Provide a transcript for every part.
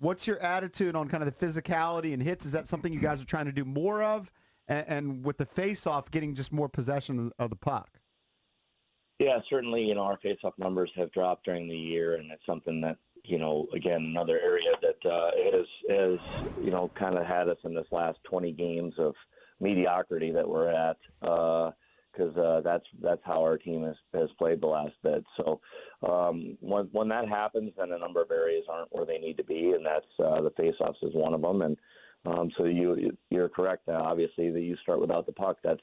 What's your attitude on kind of the physicality and hits? Is that something you guys are trying to do more of? And with the face-off, getting just more possession of the puck? Yeah, certainly, our face-off numbers have dropped during the year, and it's something that, again, another area that has kind of had us in this last 20 games of mediocrity that we're at, because that's how our team has played the last bit. So when that happens, then a number of areas aren't where they need to be, and that's the face-offs is one of them. And so you're correct. Obviously, that you start without the puck. That's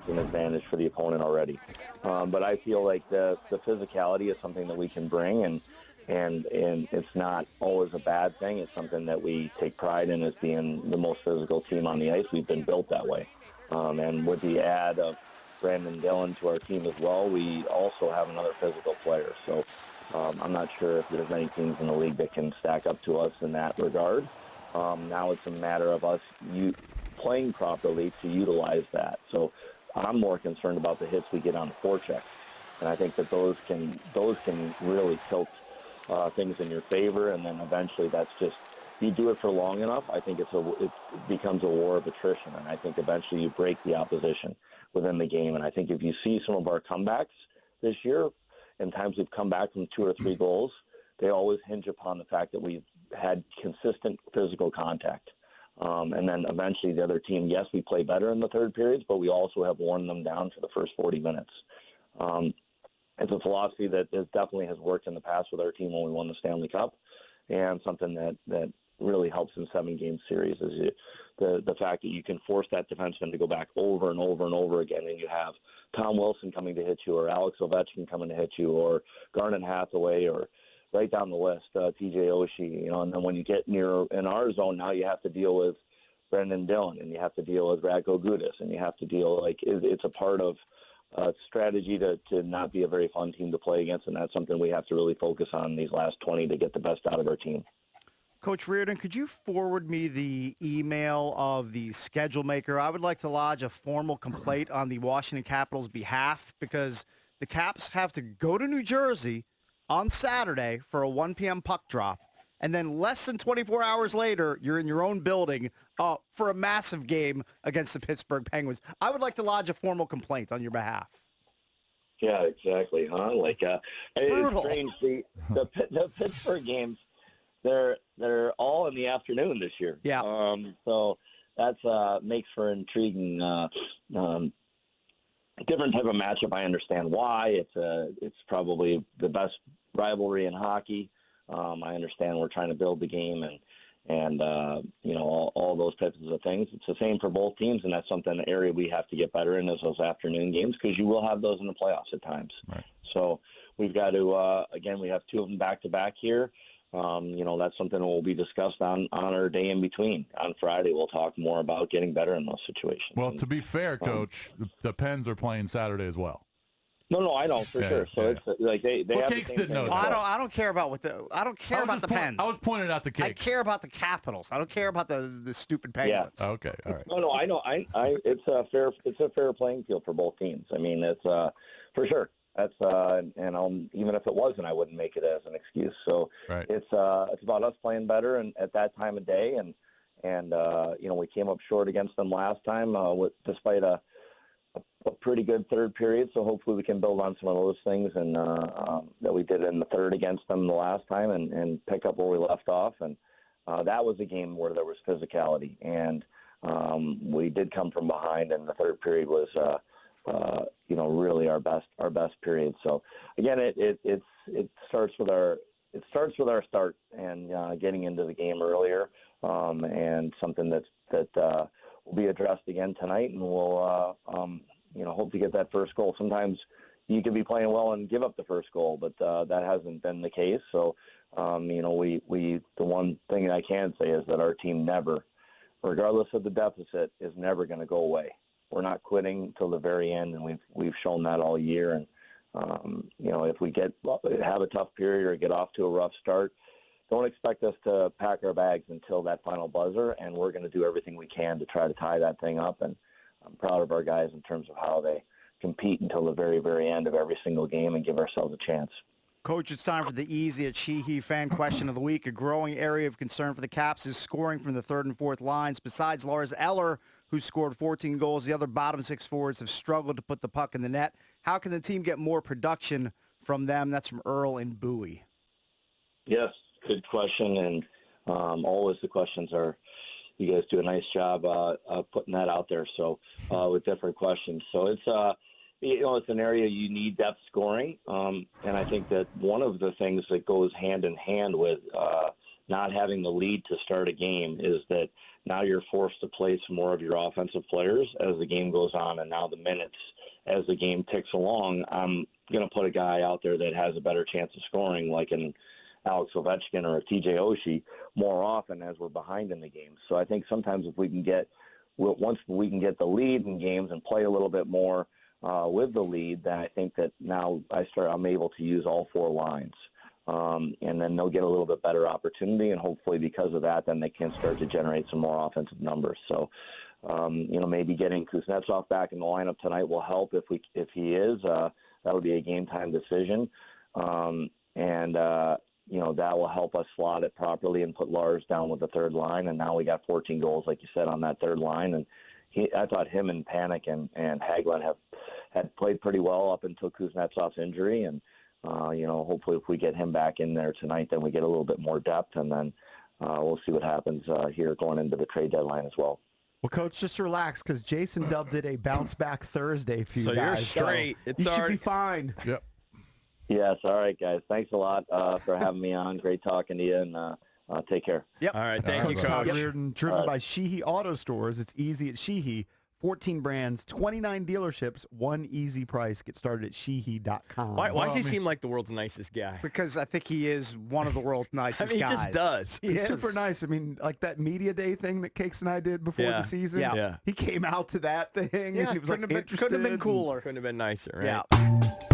an advantage for the opponent already. But I feel like the physicality is something that we can bring, and it's not always a bad thing. It's something that we take pride in as being the most physical team on the ice. We've been built that way. And with the add of Brandon Dillon to our team as well, we also have another physical player. So I'm not sure if there's many teams in the league that can stack up to us in that regard. Now it's a matter of us playing properly to utilize that. So I'm more concerned about the hits we get on the forechecks, and I think that those can really tilt things in your favor, and then eventually that's just, you do it for long enough, I think it becomes a war of attrition, and I think eventually you break the opposition within the game. And I think if you see some of our comebacks this year, and times we've come back from 2 or 3 goals, they always hinge upon the fact that we've had consistent physical contact. And then eventually the other team, yes, we play better in the third periods, but we also have worn them down for the first 40 minutes. It's a philosophy that definitely has worked in the past with our team when we won the Stanley Cup, and something that really helps in 7-game series is the fact that you can force that defenseman to go back over and over and over again, and you have Tom Wilson coming to hit you, or Alex Ovechkin coming to hit you, or Garnet Hathaway, or right down the list, TJ Oshie, and then when you get near in our zone, now you have to deal with Brendan Dillon, and you have to deal with Radko Gudas, and you have to deal, it's a part of strategy to not be a very fun team to play against, and that's something we have to really focus on these last 20 to get the best out of our team. Coach Reirden, could you forward me the email of the schedule maker? I would like to lodge a formal complaint on the Washington Capitals' behalf, because the Caps have to go to New Jersey on Saturday for a 1 p.m. puck drop, and then less than 24 hours later, you're in your own building for a massive game against the Pittsburgh Penguins. I would like to lodge a formal complaint on your behalf. Yeah, exactly, huh? It's strange. The Pittsburgh games, they're all in the afternoon this year. Yeah. So that's makes for intriguing, different type of matchup. I understand why. It's probably the best rivalry in hockey. I understand we're trying to build the game and all those types of things. It's the same for both teams, and that's an area we have to get better in, is those afternoon games, because you will have those in the playoffs at times. Right. So we've got to, again, we have 2 of them back-to-back here. That's something that will be discussed on our day in between. On Friday, we'll talk more about getting better in those situations. Well, to be fair, Coach, the Pens are playing Saturday as well. No, I know for sure. So it's like they well, have Cakes the same didn't know thing. that. I don't care about I don't care about the Pens. I was pointing out the Cakes. I care about the Capitals. I don't care about the stupid Penguins. Yeah. Okay. All right. No, I know. It's a fair playing field for both teams. I mean, it's for sure. That's even if it wasn't, I wouldn't make it as an excuse. So right. It's about us playing better and at that time of day, and we came up short against them last time despite a pretty good third period. So hopefully we can build on some of those things and that we did in the third against them the last time and pick up where we left off. And that was a game where there was physicality, and we did come from behind, and the third period was really our best period. So again, it starts with our start and getting into the game earlier, and something that will be addressed again tonight, and we'll hope to get that first goal. Sometimes you can be playing well and give up the first goal, but that hasn't been the case. So the one thing I can say is that our team never, regardless of the deficit, is never going to go away. We're not quitting till the very end, and we've shown that all year. And if we have a tough period or get off to a rough start, don't expect us to pack our bags until that final buzzer, and we're going to do everything we can to try to tie that thing up. And I'm proud of our guys in terms of how they compete until the very, very end of every single game and give ourselves a chance. Coach, it's time for the easy at Sheehy fan question of the week. A growing area of concern for the Caps is scoring from the third and fourth lines. Besides Lars Eller, who scored 14 goals, the other bottom six forwards have struggled to put the puck in the net. How can the team get more production from them? That's from Earl in Bowie. Yes, good question, and always the questions are, you guys do a nice job putting that out there. So with different questions, so it's it's an area you need depth scoring, and I think that one of the things that goes hand in hand with not having the lead to start a game is that now you're forced to play some more of your offensive players as the game goes on, and now the minutes as the game ticks along, I'm going to put a guy out there that has a better chance of scoring, like an Alex Ovechkin or a TJ Oshie, more often as we're behind in the game. So I think sometimes if we can once we can get the lead in games and play a little bit more with the lead, then I think that now I'm able to use all four lines. And then they'll get a little bit better opportunity, and hopefully because of that, then they can start to generate some more offensive numbers. So, maybe getting Kuznetsov back in the lineup tonight will help if he is. That'll be a game time decision. That will help us slot it properly and put Lars down with the third line. And now we got 14 goals, like you said, on that third line. And I thought him and Panic and Hagelin had played pretty well up until Kuznetsov's injury. And, hopefully if we get him back in there tonight, then we get a little bit more depth. And then we'll see what happens here going into the trade deadline as well. Well, Coach, just relax because Jason dubbed it a bounce-back Thursday for you guys. So you're straight. So you should be fine. Yep. Yes, all right, guys. Thanks a lot for having me on. Great talking to you, and take care. Yep. All right, thank you, Todd Coach. Reirden, driven by Sheehy Auto Stores. It's easy at Sheehy. 14 brands, 29 dealerships, one easy price. Get started at sheehy.com. Why does he seem like the world's nicest guy? Because I think he is one of the world's nicest he guys. just does. He He's is. super nice. I mean, like that media day thing that Cakes and I did before the season. Yeah. He came out to that thing. Yeah, and he was like couldn't have interested. been cooler. Couldn't have been nicer, right? Yeah.